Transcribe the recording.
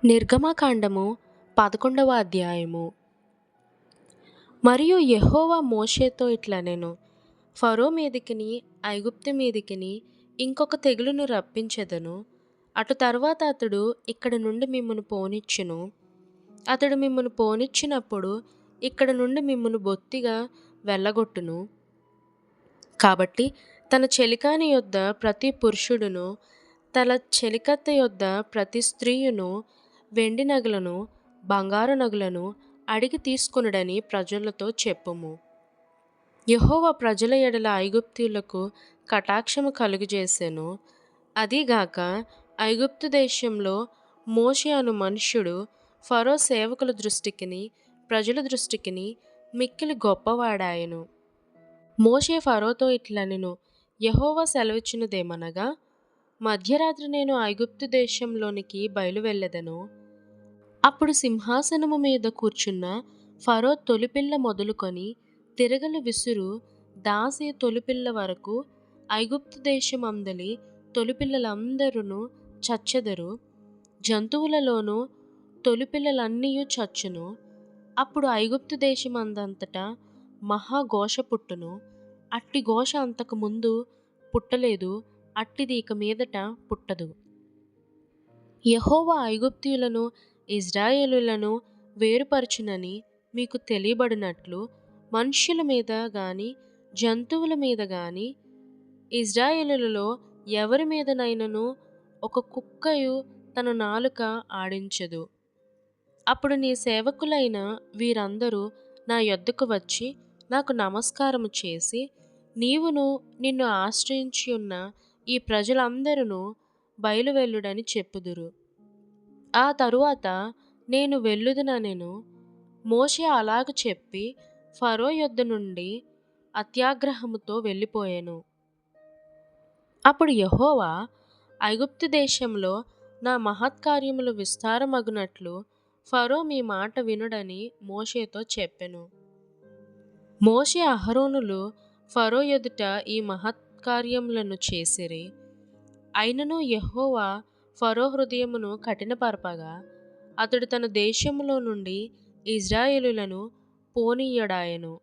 నిర్గమకాండము 11వ అధ్యాయము. మరియు యెహోవా మోషేతో ఇట్లనెను, ఫరో మీదికిని ఐగుప్తు మీదికిని ఇంకొక తెగులును రప్పించెదను. అటు తర్వాత అతడు ఇక్కడ నుండి మిమ్మును పోనిచ్చును. అతడు మిమ్మును పోనిచ్చినప్పుడు ఇక్కడ నుండి మిమ్మును బొత్తిగా వెళ్ళగొట్టును. కాబట్టి తన చెలికాని యొద్ద ప్రతి పురుషుడును, తన చెలికత్తె యొద్ద ప్రతి స్త్రీయును వెండి నగలను బంగారు నగలను అడిగి తీసుకొనుడని ప్రజలతో చెప్పుము. యెహోవా ప్రజల ఎడల ఐగుప్తీయులకు కటాక్షము కలుగజేసెను. అదీగాక ఐగుప్తు దేశంలో మోషే అను మనుష్యుడు ఫరో సేవకుల దృష్టికిని ప్రజల దృష్టికిని మిక్కిలి గొప్పవాడాయెను. మోషే ఫరోతో ఇట్లనెను, యెహోవా సెలవిచ్చినదేమనగా, మధ్యరాత్రి నేను ఐగుప్తు దేశంలోనికి బయలువెళ్ళెదను. అప్పుడు సింహాసనము మీద కూర్చున్న ఫరో తొలిపిల్ల మొదలుకొని తిరగలి విసురు దాసి తొలిపిల్ల వరకు ఐగుప్తు దేశమందలి తొలిపిల్లలందరూ చచ్చెదరు. జంతువులలోనూ తొలిపిల్లలన్నీయు చచ్చును. అప్పుడు ఐగుప్తు దేశమందంతటా మహాఘోష పుట్టును. అట్టి ఘోష అంతకు ముందు పుట్టలేదు, అట్టిది ఇక మీదట పుట్టదు. యెహోవా ఐగుప్తీయులను ఇజ్రాయేలీయులను వేరుపరచునని మీకు తెలియబడినట్లు మనుష్యుల మీద గాని జంతువుల మీద గాని ఇజ్రాయేలీయులలో ఎవరి మీదనైనను ఒక కుక్కయు తన నాలుక ఆడించదు. అప్పుడు నీ సేవకులైన వీరందరూ నా యొద్దకు వచ్చి నాకు నమస్కారము చేసి, నీవును నిన్ను ఆశ్రయించియున్న ఈ ప్రజలందరూ బయలువెళ్ళుడని చెప్పుదురు. ఆ తరువాత నేను వెళ్ళుదుననెను. మోషే అలాగు చెప్పి ఫరో యొద్ద నుండి అత్యాగ్రహముతో వెళ్ళిపోయెను. అప్పుడు యెహోవా ఐగుప్తు దేశంలో నా మహత్కార్యములు విస్తారమగునట్లు ఫరో మీ మాట వినుడని మోషేతో చెప్పెను. మోషే అహరోనులు ఫరో ఎదుట ఈ మహత్కార్యములను చేసిరి. అయినను యెహోవా ఫరో హృదయమును కఠినపరపగా అతడు తన దేశములో నుండి ఇజ్రాయేలీయులను పోనీయడాయెను.